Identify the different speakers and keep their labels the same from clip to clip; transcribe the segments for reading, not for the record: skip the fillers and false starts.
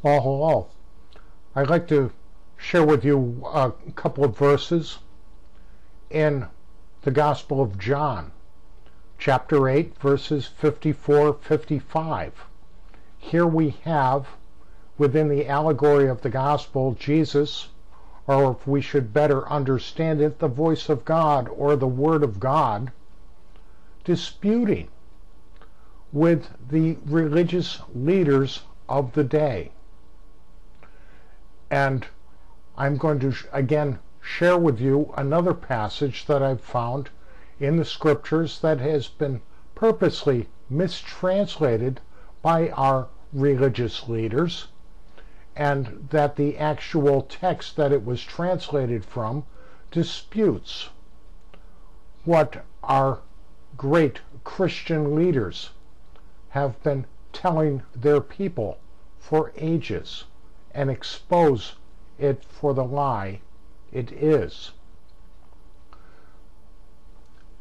Speaker 1: Well, hello. I'd like to share with you a couple of verses in the Gospel of John, chapter 8, verses 54-55. Here we have, within the allegory of the Gospel, Jesus, or if we should better understand it, the voice of God or the Word of God, disputing with the religious leaders of the day. And I'm going to again share with you another passage that I've found in the scriptures that has been purposely mistranslated by our religious leaders, and that the actual text that it was translated from disputes what our great Christian leaders have been telling their people for ages, and expose it for the lie it is.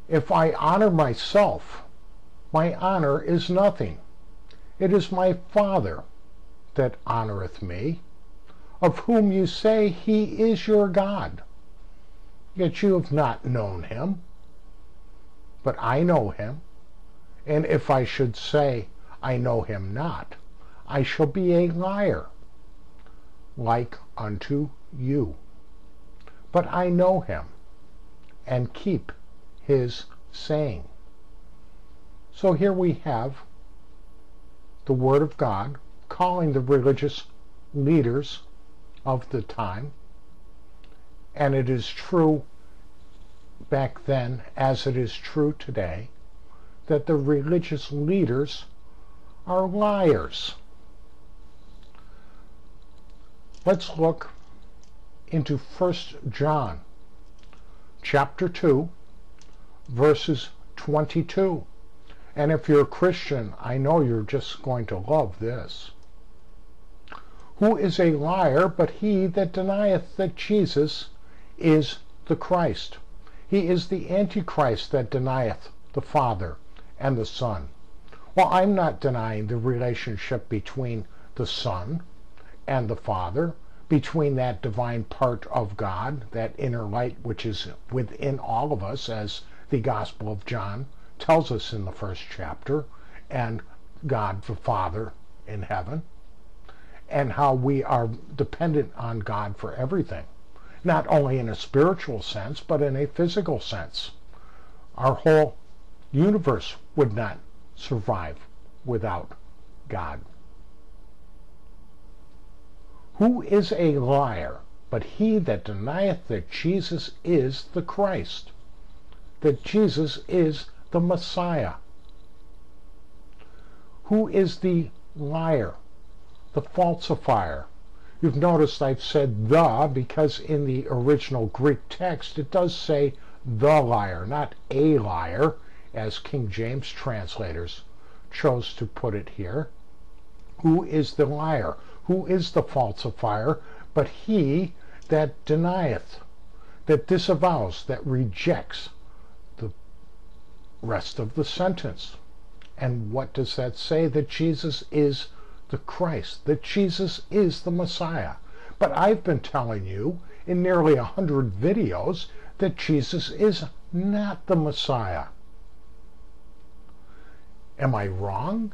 Speaker 1: If I honor myself, my honor is nothing. It is my Father that honoreth me, of whom you say he is your God. Yet you have not known him, but I know him. And if I should say I know him not, I shall be a liar, like unto you. But I know him, and keep his saying. So here we have the Word of God calling the religious leaders of the time, and it is true back then as it is true today, that the religious leaders are liars. Let's look into 1 John chapter 2, verses 22. And if you're a Christian, I know you're just going to love this. Who is a liar but he that denieth that Jesus is the Christ? He is the Antichrist that denieth the Father and the Son. Well, I'm not denying the relationship between the Son and the Father, between that divine part of God, that inner light which is within all of us, as the Gospel of John tells us in the first chapter, and God the Father in heaven, and how we are dependent on God for everything, not only in a spiritual sense, but in a physical sense. Our whole universe would not survive without God. Who is a liar but he that denieth that Jesus is the Christ, that Jesus is the Messiah? Who is the liar, the falsifier? You've noticed I've said the, because in the original Greek text it does say the liar, not a liar, as King James translators chose to put it here. Who is the liar? Who is the falsifier but he that denieth, that disavows, that rejects the rest of the sentence? And what does that say? That Jesus is the Christ, that Jesus is the Messiah. But I've been telling you in nearly 100 videos that Jesus is not the Messiah. Am I wrong?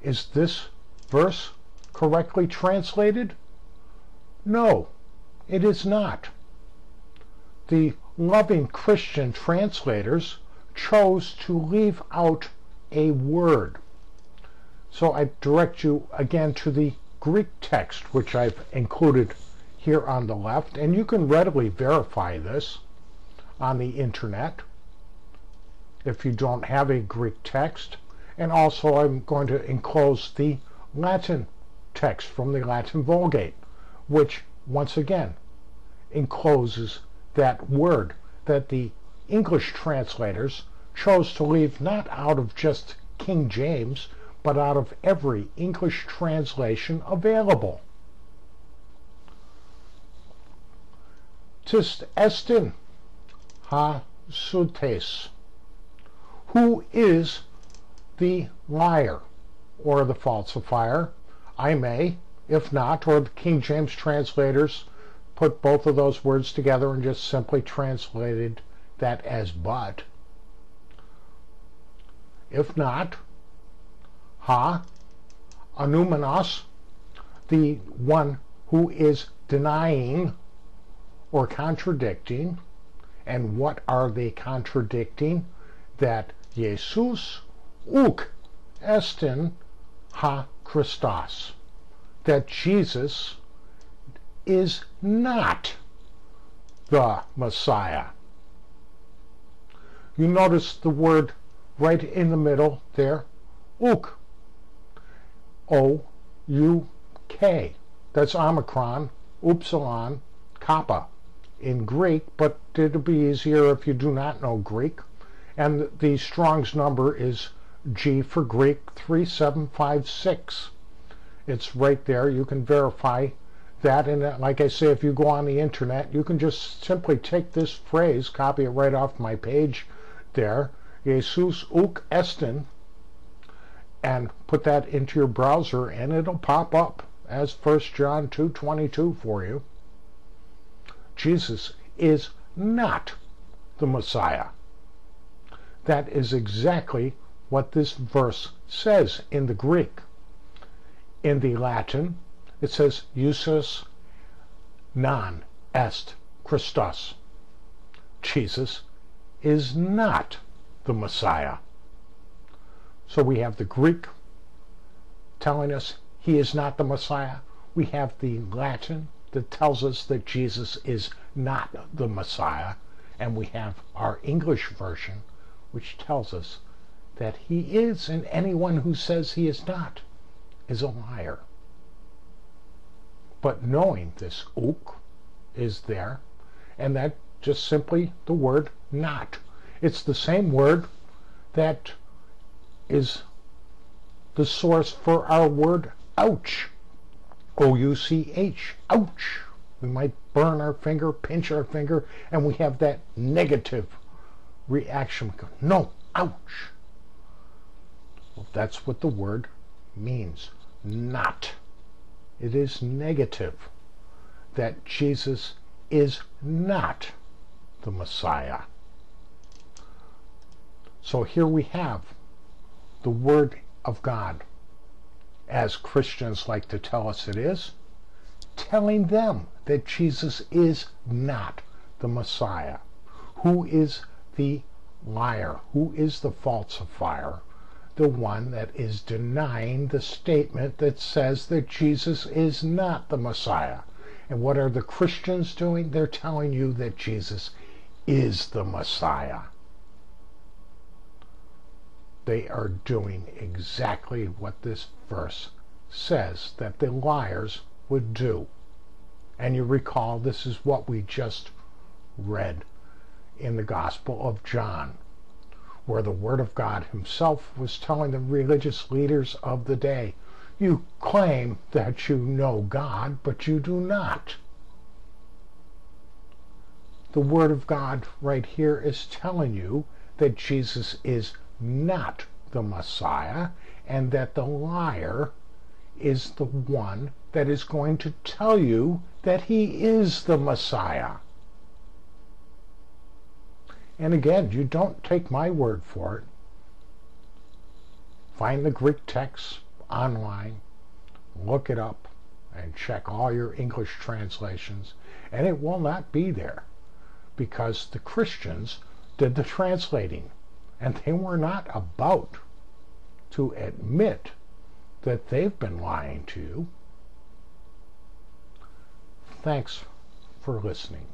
Speaker 1: Is this verse correctly translated? No, it is not. The loving Christian translators chose to leave out a word. So I direct you again to the Greek text, which I've included here on the left, and you can readily verify this on the internet if you don't have a Greek text. And also I'm going to enclose the Latin text from the Latin Vulgate, which once again encloses that word that the English translators chose to leave not out of just King James, but out of every English translation available. Tis estin ha sutes. Who is the liar or the falsifier? I may If not, or the King James translators put both of those words together and just simply translated that as but. If not, ha, anoumenos, the one who is denying or contradicting. And what are they contradicting? That Jesus uk estin ha Christos, that Jesus is not the Messiah. You notice the word right in the middle there, uk, O-U-K. That's Omicron, Upsilon, Kappa in Greek, but it'll be easier if you do not know Greek. And the Strong's number is G for Greek 3756. It's right there. You can verify that. And like I say, if you go on the internet, you can just simply take this phrase, copy it right off my page there, Jesus uk estin, and put that into your browser, and it'll pop up as 1 John 2:22 for you. Jesus is not the Messiah. That is exactly what this verse says in the Greek. In the Latin, it says, Jesus non est Christos. Jesus is not the Messiah. So we have the Greek telling us he is not the Messiah. We have the Latin that tells us that Jesus is not the Messiah. And we have our English version, which tells us that he is, and anyone who says he is not is a liar. But knowing this uk is there, and that just simply the word not. It's the same word that is the source for our word ouch. O-U-C-H, ouch. We might burn our finger, pinch our finger, and we have that negative reaction. No, ouch. Well, that's what the word means. Not. It is negative. That Jesus is not the Messiah. So here we have the Word of God, as Christians like to tell us it is, telling them that Jesus is not the Messiah. Who is the liar? Who is the falsifier? The one that is denying the statement that says that Jesus is not the Messiah. And what are the Christians doing? They're telling you that Jesus is the Messiah. They are doing exactly what this verse says that the liars would do. And you recall, this is what we just read in the Gospel of John, where the Word of God himself was telling the religious leaders of the day, you claim that you know God, but you do not. The Word of God right here is telling you that Jesus is not the Messiah, and that the liar is the one that is going to tell you that he is the Messiah. And again, you don't take my word for it. Find the Greek text online, look it up, and check all your English translations, and it will not be there, because the Christians did the translating, and they were not about to admit that they've been lying to you. Thanks for listening.